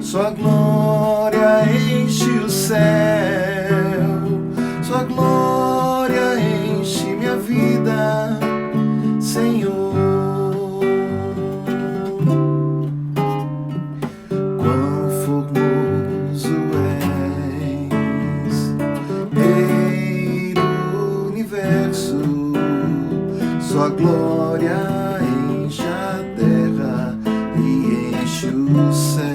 Sua glória enche o céu, Sua glória enche minha vida, Senhor. Quão formoso és, Rei do universo, Sua glória enche a terra e enche o céu.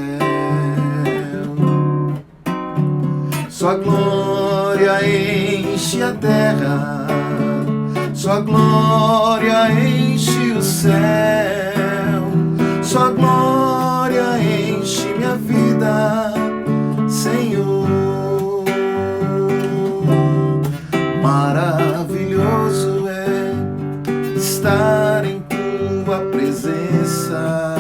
Sua glória enche a terra, Sua glória enche o céu, Sua glória enche minha vida, Senhor. Maravilhoso é estar em Tua presença,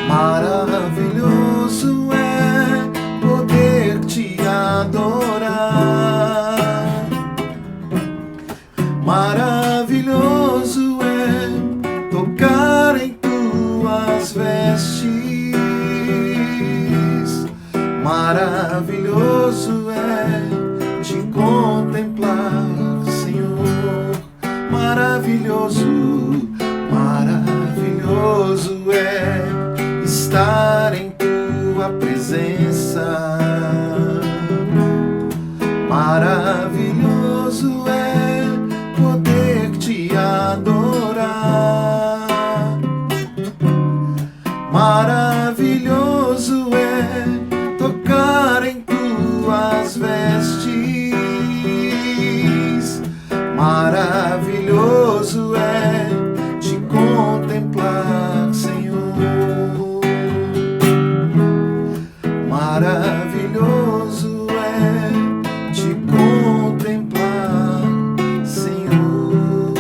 maravilhoso é poder Te adorar, maravilhoso é tocar em Tuas vestes, maravilhoso é Te contemplar, Senhor. Maravilhoso, maravilhoso é estar em Tua presença, maravilhoso é poder Te adorar, maravilhoso é tocar em Tuas vestes, maravilhoso é Te contemplar, Senhor. Maravilhoso é Te contemplar, Senhor.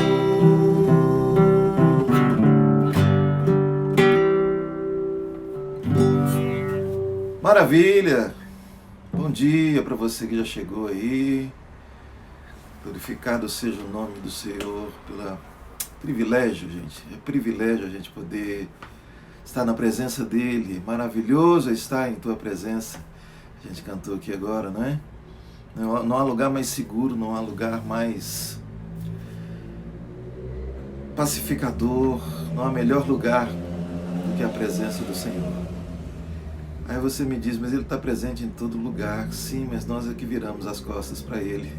Maravilha! Bom dia para você que já chegou aí. Glorificado seja o nome do Senhor pelo privilégio, gente. É privilégio a gente poder estar na presença dEle. Maravilhoso é estar em Tua presença. A gente cantou aqui agora, não é? Não há lugar mais seguro, não há lugar mais pacificador, não há melhor lugar do que a presença do Senhor. Aí você me diz, mas Ele está presente em todo lugar. Sim, mas nós é que viramos as costas para Ele.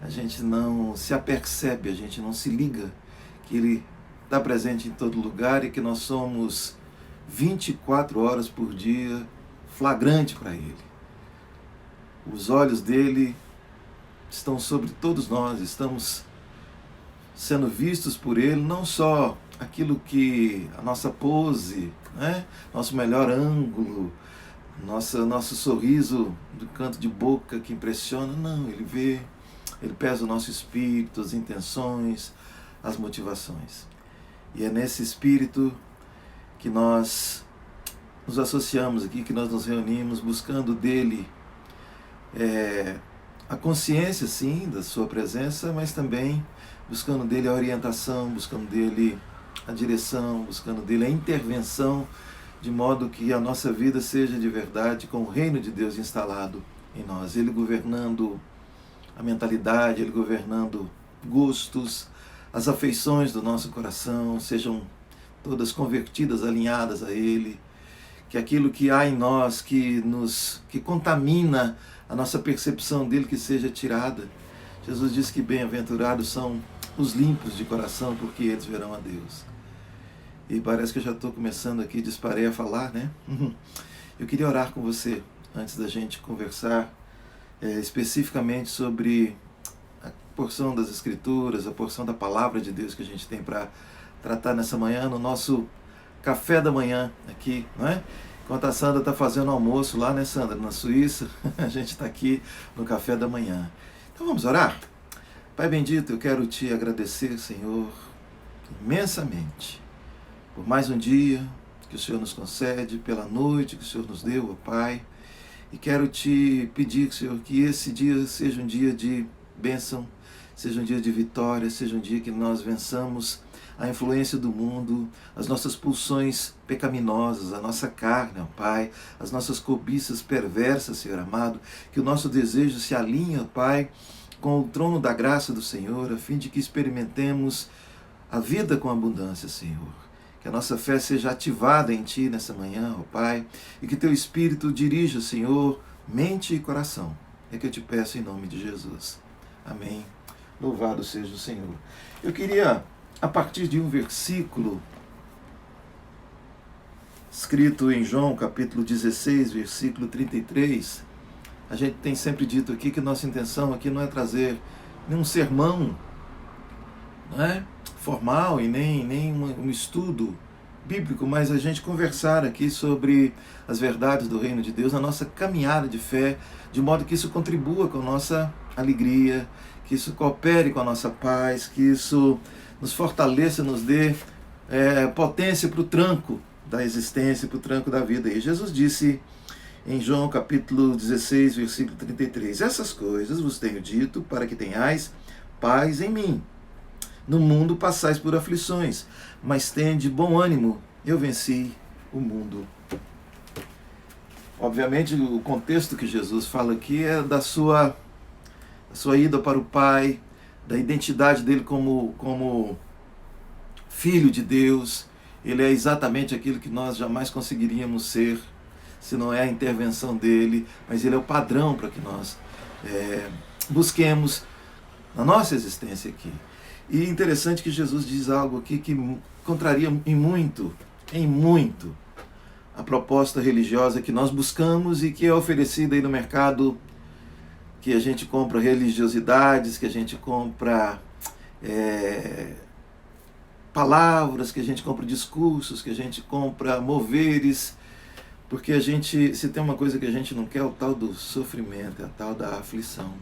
A gente não se apercebe, a gente não se liga que Ele está presente em todo lugar e que nós somos 24 horas por dia flagrante para Ele. Os olhos dEle estão sobre todos nós, estamos sendo vistos por Ele, não só aquilo que a nossa pose, né? Nosso melhor ângulo, nosso sorriso do canto de boca que impressiona, não, Ele vê, Ele pesa o nosso espírito, as intenções, as motivações. E é nesse espírito que nós nos associamos aqui, que nós nos reunimos buscando dEle a consciência, sim, da Sua presença, mas também buscando dEle a orientação, buscando dEle a direção, buscando dEle a intervenção, de modo que a nossa vida seja de verdade com o reino de Deus instalado em nós. Ele governando a mentalidade, Ele governando gostos, as afeições do nosso coração sejam todas convertidas, alinhadas a Ele, que aquilo que há em nós, que contamina a nossa percepção dEle, que seja tirada. Jesus disse que bem-aventurados são os limpos de coração, porque eles verão a Deus. E parece que eu já estou começando aqui, disparei a falar, né? Eu queria orar com você, antes da gente conversar especificamente sobre a porção das Escrituras, a porção da Palavra de Deus que a gente tem para tratar nessa manhã, no nosso café da manhã aqui, não é? Enquanto a Sandra está fazendo almoço lá, né, Sandra, na Suíça, a gente está aqui no café da manhã. Então vamos orar? Pai bendito, eu quero Te agradecer, Senhor, imensamente, por mais um dia que o Senhor nos concede, pela noite que o Senhor nos deu, ó Pai, e quero Te pedir, Senhor, que esse dia seja um dia de bênção, seja um dia de vitória, seja um dia que nós vençamos a influência do mundo, as nossas pulsões pecaminosas, a nossa carne, ó Pai, as nossas cobiças perversas, Senhor amado, que o nosso desejo se alinhe, ó Pai, com o trono da graça do Senhor, a fim de que experimentemos a vida com abundância, Senhor. Que a nossa fé seja ativada em Ti nessa manhã, ó Pai, e que Teu Espírito dirija, Senhor, mente e coração. É que eu te peço em nome de Jesus. Amém. Louvado seja o Senhor. Eu queria, a partir de um versículo escrito em João, capítulo 16, versículo 33, a gente tem sempre dito aqui que nossa intenção aqui não é trazer nenhum sermão, não é? Formal e nem um estudo bíblico, mas a gente conversar aqui sobre as verdades do reino de Deus, na nossa caminhada de fé, de modo que isso contribua com a nossa alegria, que isso coopere com a nossa paz, que isso nos fortaleça, nos dê potência para o tranco da existência, para o tranco da vida. E Jesus disse em João capítulo 16, versículo 33, essas coisas vos tenho dito para que tenhais paz em mim. No mundo passais por aflições, mas tende bom ânimo, eu venci o mundo. Obviamente, o contexto que Jesus fala aqui é da sua ida para o Pai, da identidade dele como filho de Deus. Ele é exatamente aquilo que nós jamais conseguiríamos ser, se não é a intervenção dele, mas ele é o padrão para que nós busquemos na nossa existência aqui. E interessante que Jesus diz algo aqui que contraria em muito a proposta religiosa que nós buscamos e que é oferecida aí no mercado, que a gente compra religiosidades, que a gente compra palavras, que a gente compra discursos, que a gente compra moveres, porque a gente, se tem uma coisa que a gente não quer, é o tal do sofrimento, é a tal da aflição.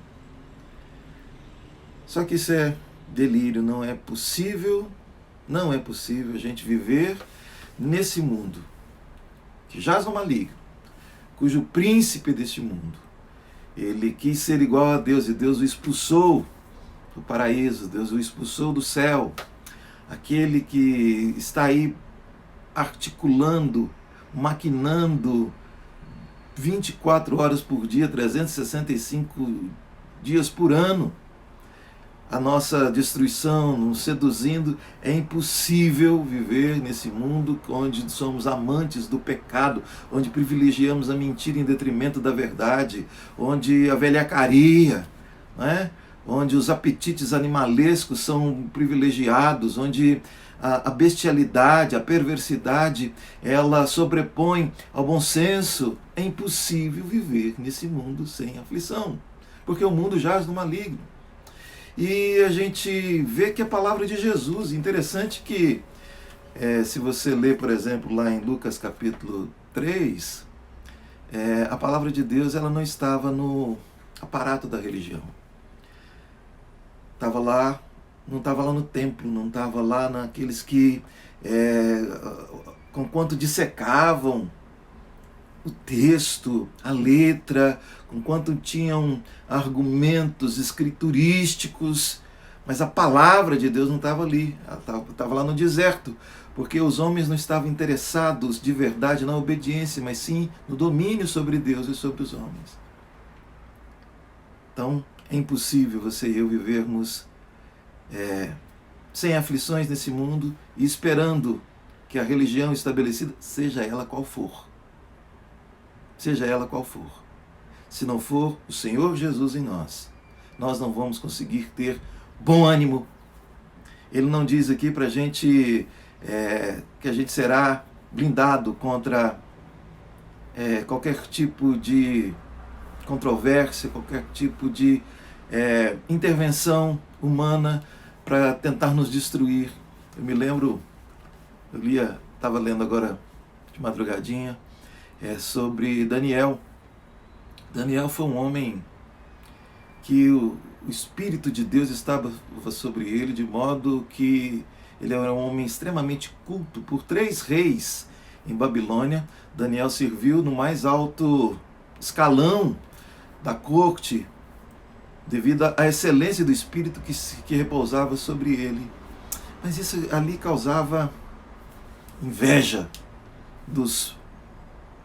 Só que isso é delírio, não é possível a gente viver nesse mundo que jaz no maligno, cujo príncipe deste mundo, ele quis ser igual a Deus e Deus o expulsou do paraíso, Deus o expulsou do céu. Aquele que está aí articulando, maquinando 24 horas por dia, 365 dias por ano, a nossa destruição, nos seduzindo. É impossível viver nesse mundo onde somos amantes do pecado, onde privilegiamos a mentira em detrimento da verdade, onde a velhacaria, não é? Onde os apetites animalescos são privilegiados, onde a bestialidade, a perversidade, ela sobrepõe ao bom senso. É impossível viver nesse mundo sem aflição, porque o mundo jaz no maligno. E a gente vê que a palavra de Jesus, interessante que, se você ler, por exemplo, lá em Lucas capítulo 3, a palavra de Deus ela não estava no aparato da religião. Não estava lá no templo, não estava lá naqueles que, conquanto dissecavam o texto, a letra, conquanto tinham argumentos escriturísticos, mas a palavra de Deus não estava ali, ela estava lá no deserto, porque os homens não estavam interessados de verdade na obediência, mas sim no domínio sobre Deus e sobre os homens. Então, é impossível você e eu vivermos sem aflições nesse mundo e esperando que a religião estabelecida, seja ela qual for, se não for o Senhor Jesus em nós não vamos conseguir ter bom ânimo. Ele não diz aqui para a gente que a gente será blindado contra qualquer tipo de controvérsia, qualquer tipo de intervenção humana para tentar nos destruir. Eu me lembro, estava lendo agora de madrugadinha, sobre Daniel. Daniel foi um homem que o Espírito de Deus estava sobre ele, de modo que ele era um homem extremamente culto. Por 3 reis em Babilônia, Daniel serviu no mais alto escalão da corte, devido à excelência do Espírito que repousava sobre ele. Mas isso ali causava inveja dos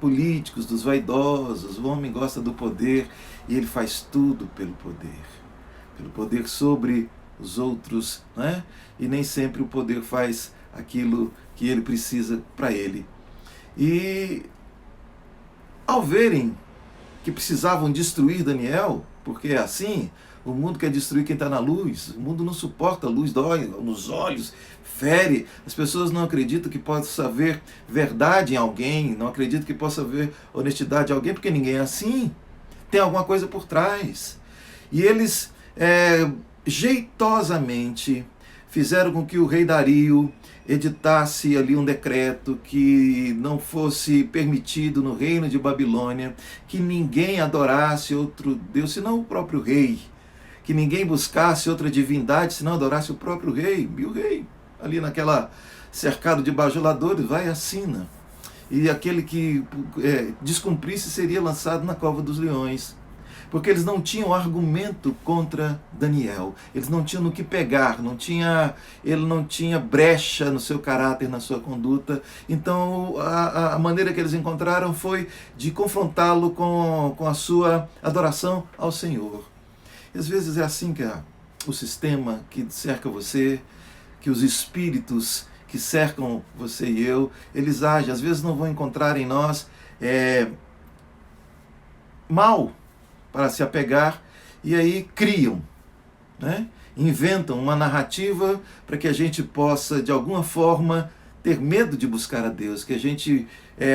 políticos, dos vaidosos. O homem gosta do poder e ele faz tudo pelo poder sobre os outros, né? E nem sempre o poder faz aquilo que ele precisa para ele. E ao verem que precisavam destruir Daniel, porque é assim, o mundo quer destruir quem está na luz, o mundo não suporta a luz, dói nos olhos, fere, as pessoas não acreditam que possa haver verdade em alguém, não acreditam que possa haver honestidade em alguém, porque ninguém é assim, tem alguma coisa por trás. E eles jeitosamente fizeram com que o rei Dario editasse ali um decreto que não fosse permitido no reino de Babilônia que ninguém adorasse outro Deus senão o próprio rei, que ninguém buscasse outra divindade senão adorasse o próprio rei. E o rei, ali naquela cercado de bajuladores, vai e assina. E aquele que descumprisse seria lançado na cova dos leões. Porque eles não tinham argumento contra Daniel, eles não tinham no que pegar, ele não tinha brecha no seu caráter, na sua conduta. Então a maneira que eles encontraram foi de confrontá-lo com a sua adoração ao Senhor. E às vezes é assim que o sistema que cerca você, que os espíritos que cercam você e eu, eles agem. Às vezes não vão encontrar em nós mal para se apegar, e aí criam, né? Inventam uma narrativa para que a gente possa, de alguma forma, ter medo de buscar a Deus, que a gente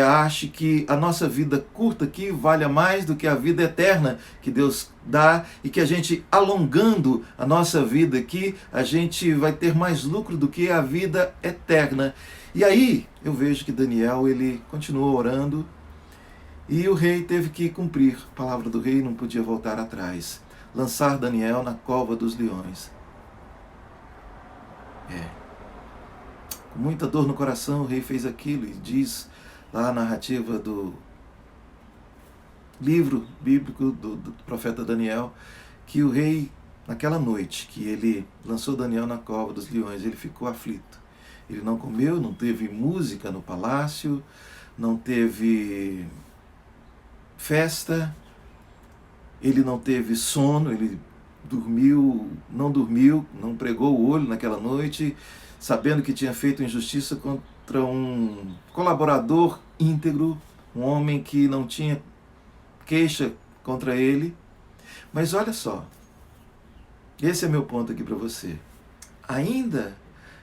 ache que a nossa vida curta aqui valha mais do que a vida eterna que Deus dá, e que a gente, alongando a nossa vida aqui, a gente vai ter mais lucro do que a vida eterna. E aí eu vejo que Daniel, ele continuou orando, e o rei teve que cumprir a palavra do rei, não podia voltar atrás. Lançar Daniel na cova dos leões. Com muita dor no coração, o rei fez aquilo, e diz lá a narrativa do livro bíblico do profeta Daniel, que o rei, naquela noite que ele lançou Daniel na cova dos leões, ele ficou aflito. Ele não comeu, não teve música no palácio, não teve festa, ele não teve sono, ele não pregou o olho naquela noite, sabendo que tinha feito injustiça contra um colaborador íntegro, um homem que não tinha queixa contra ele. Mas olha só, esse é meu ponto aqui para você. Ainda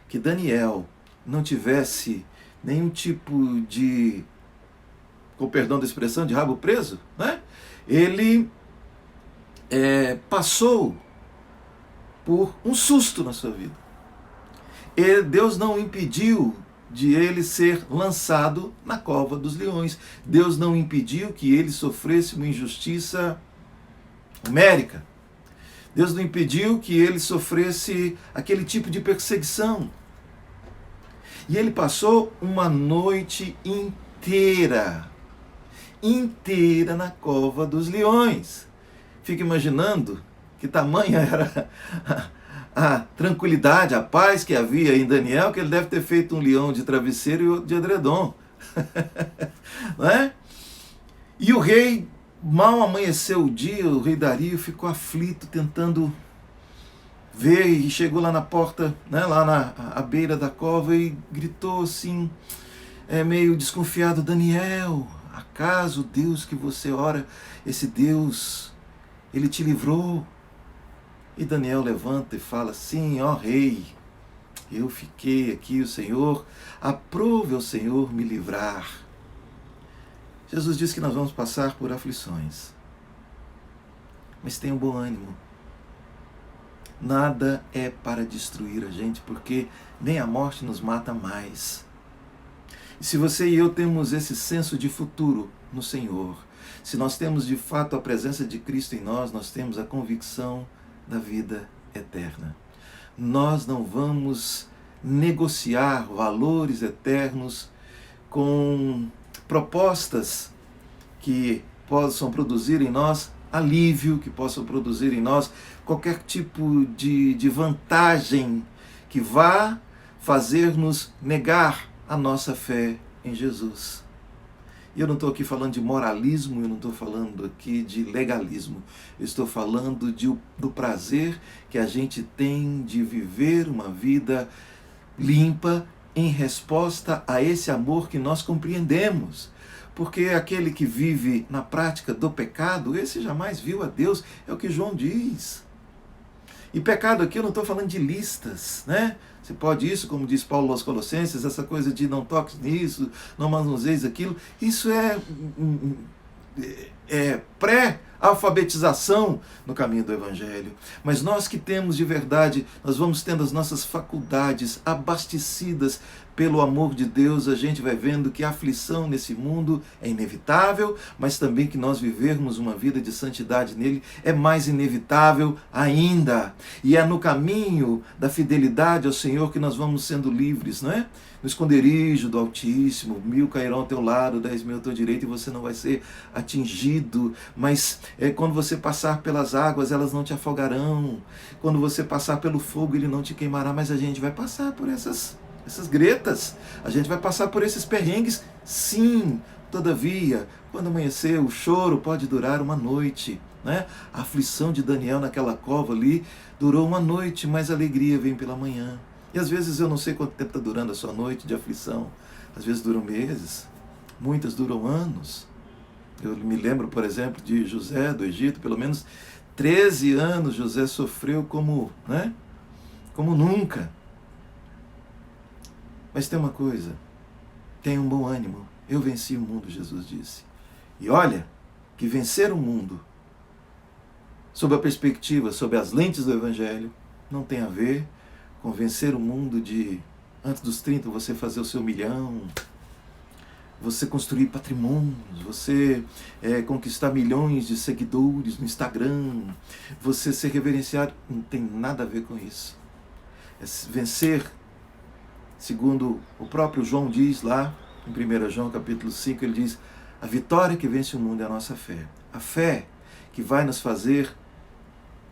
que Daniel não tivesse nenhum tipo de, com perdão da expressão, de rabo preso, né? Ele passou por um susto na sua vida. E Deus não impediu de ele ser lançado na cova dos leões. Deus não impediu que ele sofresse uma injustiça homérica. Deus não impediu que ele sofresse aquele tipo de perseguição. E ele passou uma noite inteira na cova dos leões. Fica imaginando que tamanha era a tranquilidade, a paz que havia em Daniel, que ele deve ter feito um leão de travesseiro e outro de edredom. Não é? E o rei, mal amanheceu o dia, o rei Dario ficou aflito, tentando ver, e chegou lá na porta, né, lá à beira da cova, e gritou assim, meio desconfiado: Daniel, acaso o Deus que você ora, esse Deus, ele te livrou? E Daniel levanta e fala: sim, ó rei, eu fiquei aqui, o Senhor, aprove ao Senhor me livrar. Jesus disse que nós vamos passar por aflições, mas tenha um bom ânimo. Nada é para destruir a gente, porque nem a morte nos mata mais. E se você e eu temos esse senso de futuro no Senhor, se nós temos de fato a presença de Cristo em nós, nós temos a convicção da vida eterna. Nós não vamos negociar valores eternos com propostas que possam produzir em nós alívio, que possam produzir em nós qualquer tipo de vantagem que vá fazer-nos negar a nossa fé em Jesus. E eu não estou aqui falando de moralismo, eu não estou falando aqui de legalismo. Eu estou falando do prazer que a gente tem de viver uma vida limpa em resposta a esse amor que nós compreendemos. Porque aquele que vive na prática do pecado, esse jamais viu a Deus, é o que João diz. E pecado aqui eu não estou falando de listas, né? Você pode isso, como diz Paulo aos Colossenses, essa coisa de não toques nisso, não manuseis aquilo, isso é pré-alfabetização no caminho do Evangelho. Mas nós que temos de verdade, nós vamos tendo as nossas faculdades abastecidas pelo amor de Deus, a gente vai vendo que a aflição nesse mundo é inevitável, mas também que nós vivermos uma vida de santidade nele é mais inevitável ainda. E é no caminho da fidelidade ao Senhor que nós vamos sendo livres, não é? No esconderijo do Altíssimo, 1000 cairão ao teu lado, 10.000 à tua direita, e você não vai ser atingido. Mas quando você passar pelas águas, elas não te afogarão. Quando você passar pelo fogo, ele não te queimará. Mas a gente vai passar por essas gretas, a gente vai passar por esses perrengues, sim. Todavia, quando amanhecer, o choro pode durar uma noite, né? A aflição de Daniel naquela cova ali durou uma noite, mas a alegria vem pela manhã. E às vezes eu não sei quanto tempo está durando a sua noite de aflição, às vezes duram meses, muitas duram anos. Eu me lembro, por exemplo, de José do Egito, pelo menos 13 anos José sofreu como nunca. Mas tem uma coisa, tenha um bom ânimo, eu venci o mundo, Jesus disse. E olha, que vencer o mundo, sob a perspectiva, sob as lentes do Evangelho, não tem a ver com vencer o mundo de, antes dos 30, você fazer o seu 1 milhão, você construir patrimônios, você conquistar milhões de seguidores no Instagram, você ser reverenciado, não tem nada a ver com isso. É vencer, segundo o próprio João diz lá, em 1 João capítulo 5, ele diz, a vitória que vence o mundo é a nossa fé. A fé que vai nos fazer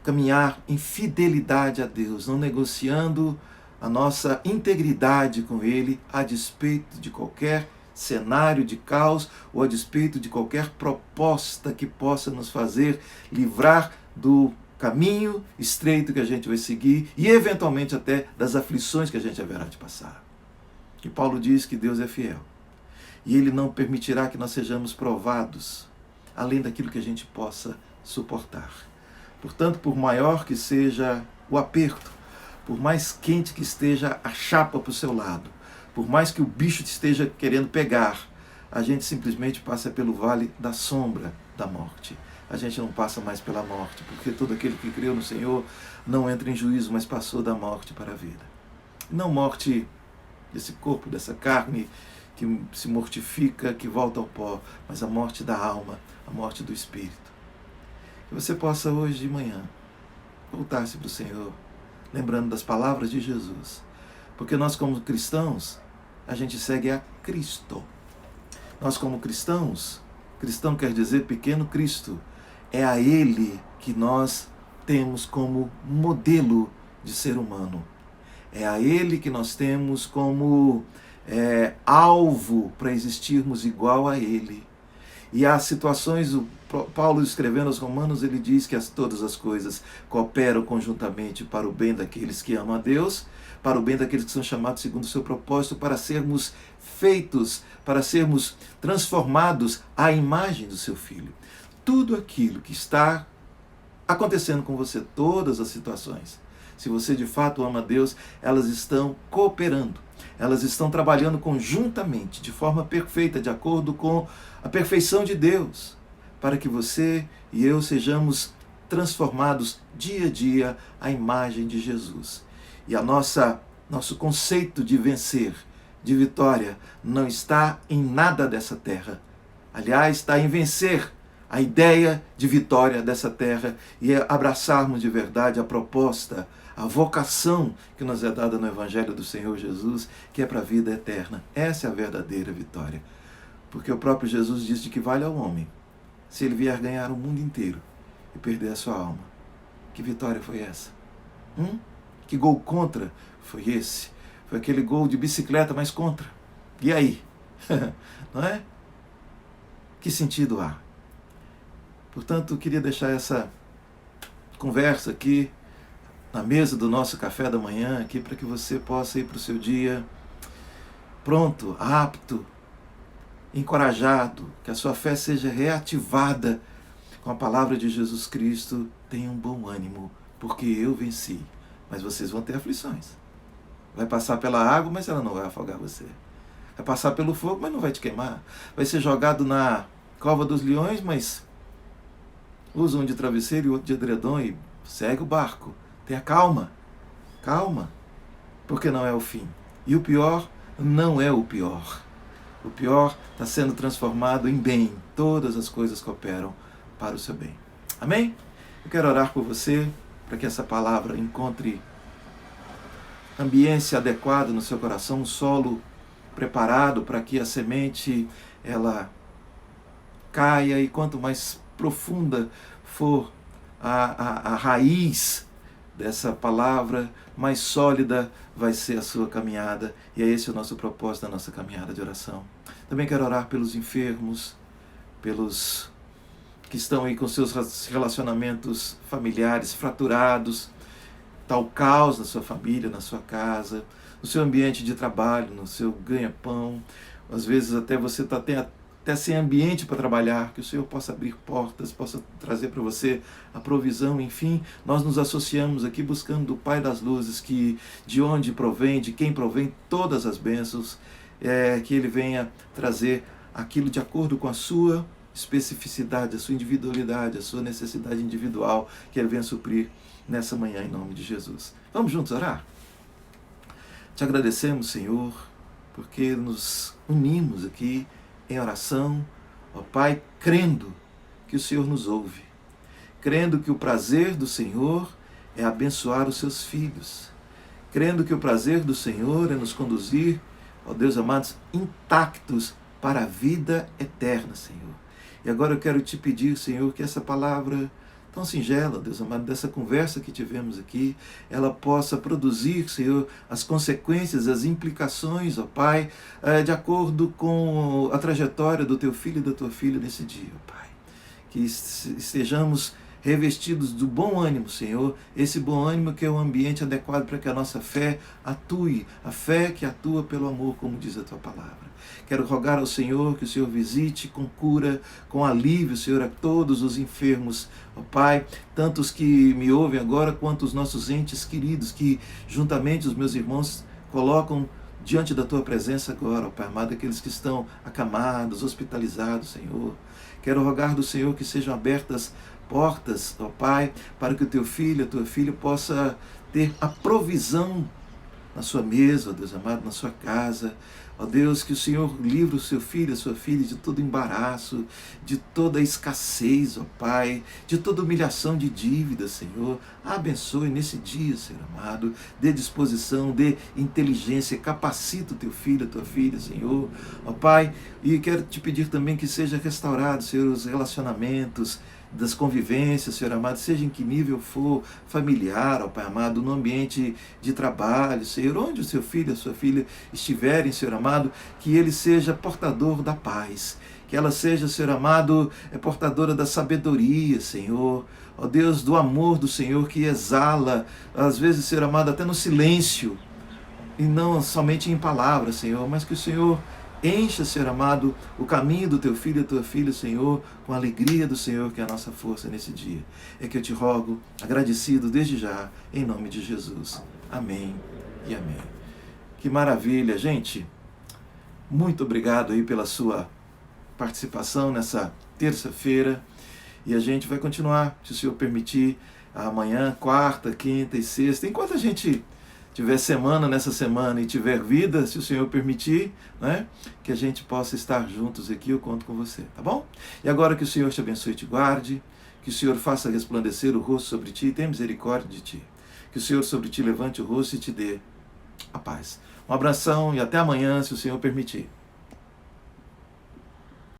caminhar em fidelidade a Deus, não negociando a nossa integridade com Ele a despeito de qualquer cenário de caos ou a despeito de qualquer proposta que possa nos fazer livrar do caminho estreito que a gente vai seguir e eventualmente até das aflições que a gente haverá de passar. E Paulo diz que Deus é fiel e Ele não permitirá que nós sejamos provados além daquilo que a gente possa suportar. Portanto, por maior que seja o aperto, por mais quente que esteja a chapa para o seu lado, por mais que o bicho te esteja querendo pegar, a gente simplesmente passa pelo vale da sombra da morte. A gente não passa mais pela morte, porque todo aquele que creu no Senhor não entra em juízo, mas passou da morte para a vida. Não morte desse corpo, dessa carne que se mortifica, que volta ao pó, mas a morte da alma, a morte do espírito. Que você possa hoje de manhã voltar-se para o Senhor, lembrando das palavras de Jesus. Porque nós como cristãos, a gente segue a Cristo. Nós como cristãos, cristão quer dizer pequeno Cristo, é a Ele que nós temos como modelo de ser humano. É a Ele que nós temos como alvo para existirmos igual a Ele. E há situações, Paulo escrevendo aos Romanos, ele diz que todas as coisas cooperam conjuntamente para o bem daqueles que amam a Deus, para o bem daqueles que são chamados segundo o seu propósito, para sermos feitos, para sermos transformados à imagem do seu Filho. Tudo aquilo que está acontecendo com você, todas as situações, se você de fato ama a Deus, elas estão cooperando, elas estão trabalhando conjuntamente, de forma perfeita, de acordo com a perfeição de Deus, para que você e eu sejamos transformados dia a dia à imagem de Jesus. E nosso conceito de vencer, de vitória, não está em nada dessa terra. Aliás, está em vencer a ideia de vitória dessa terra e abraçarmos de verdade a proposta, a vocação que nos é dada no Evangelho do Senhor Jesus, que é para a vida eterna. Essa é a verdadeira vitória. Porque o próprio Jesus diz de que vale ao homem se ele vier ganhar o mundo inteiro e perder a sua alma. Que vitória foi essa? Que gol contra foi esse? Foi aquele gol de bicicleta, mas contra. E aí? Não é? Que sentido há? Portanto, eu queria deixar essa conversa aqui na mesa do nosso café da manhã, aqui para que você possa ir para o seu dia pronto, apto, encorajado, que a sua fé seja reativada com a palavra de Jesus Cristo. Tenha um bom ânimo, porque eu venci. Mas vocês vão ter aflições. Vai passar pela água, mas ela não vai afogar você. Vai passar pelo fogo, mas não vai te queimar. Vai ser jogado na cova dos leões, mas usa um de travesseiro e outro de edredom e segue o barco. Tenha calma. Calma. Porque não é o fim. E o pior não é o pior. O pior está sendo transformado em bem. Todas as coisas cooperam para o seu bem. Amém? Eu quero orar por você, para que essa palavra encontre ambiência adequada no seu coração, um solo preparado para que a semente ela caia, e quanto mais profunda for a raiz dessa palavra, mais sólida vai ser a sua caminhada. E é esse o nosso propósito da nossa caminhada de oração. Também quero orar pelos enfermos, pelos que estão aí com seus relacionamentos familiares fraturados, tal caos na sua família, na sua casa, no seu ambiente de trabalho, no seu ganha-pão. Às vezes até você está até sem ambiente para trabalhar, que o Senhor possa abrir portas, possa trazer para você a provisão. Enfim, nós nos associamos aqui buscando o Pai das Luzes, que de onde provém, de quem provém todas as bênçãos, que Ele venha trazer aquilo de acordo com a sua especificidade, a sua individualidade, a sua necessidade individual, que Ele venha suprir nessa manhã, em nome de Jesus. Vamos juntos orar? Te agradecemos, Senhor, porque nos unimos aqui em oração, ó Pai, crendo que o Senhor nos ouve, crendo que o prazer do Senhor é abençoar os seus filhos, crendo que o prazer do Senhor é nos conduzir, ó Deus amados, intactos para a vida eterna, Senhor. E agora eu quero te pedir, Senhor, que essa palavra tão singela, Deus amado, dessa conversa que tivemos aqui, ela possa produzir, Senhor, as consequências, as implicações, ó Pai, de acordo com a trajetória do teu filho e da tua filha nesse dia, ó Pai. Que estejamos revestidos do bom ânimo, Senhor, esse bom ânimo que é o ambiente adequado para que a nossa fé atue, a fé que atua pelo amor, como diz a tua palavra. Quero rogar ao Senhor que o Senhor visite com cura, com alívio, Senhor, a todos os enfermos, ó Pai, tanto os que me ouvem agora, quanto os nossos entes queridos, que juntamente os meus irmãos colocam diante da Tua presença agora, ó Pai amado, aqueles que estão acamados, hospitalizados, Senhor. Quero rogar do Senhor que sejam abertas portas, ó Pai, para que o Teu filho, a Tua filha possa ter a provisão na sua mesa, ó Deus amado, na sua casa. Ó Deus, que o Senhor livre o seu filho, a sua filha de todo embaraço, de toda escassez, ó Pai, de toda humilhação de dívida, Senhor. Abençoe nesse dia, Senhor amado, dê disposição, dê inteligência, capacita o teu filho, a tua filha, Senhor. Ó Pai, e quero te pedir também que seja restaurado, Senhor, os relacionamentos, das convivências, Senhor amado, seja em que nível for, familiar, ó Pai amado, no ambiente de trabalho, Senhor, onde o seu filho, a sua filha estiverem, Senhor amado, que ele seja portador da paz, que ela seja, Senhor amado, portadora da sabedoria, Senhor, ó Deus, do amor do Senhor que exala, às vezes, Senhor amado, até no silêncio, e não somente em palavras, Senhor, mas que o Senhor encha, Senhor amado, o caminho do teu filho e da tua filha, Senhor, com a alegria do Senhor, que é a nossa força nesse dia. É que eu te rogo, agradecido desde já, em nome de Jesus. Amém e amém. Que maravilha, gente. Muito obrigado aí pela sua participação nessa terça-feira. E a gente vai continuar, se o Senhor permitir, amanhã, quarta, quinta e sexta. Enquanto a gente tiver semana nessa semana e tiver vida, se o Senhor permitir, né, que a gente possa estar juntos aqui, eu conto com você, tá bom? E agora que o Senhor te abençoe e te guarde, que o Senhor faça resplandecer o rosto sobre ti e tenha misericórdia de ti. Que o Senhor sobre ti levante o rosto e te dê a paz. Um abração e até amanhã, se o Senhor permitir.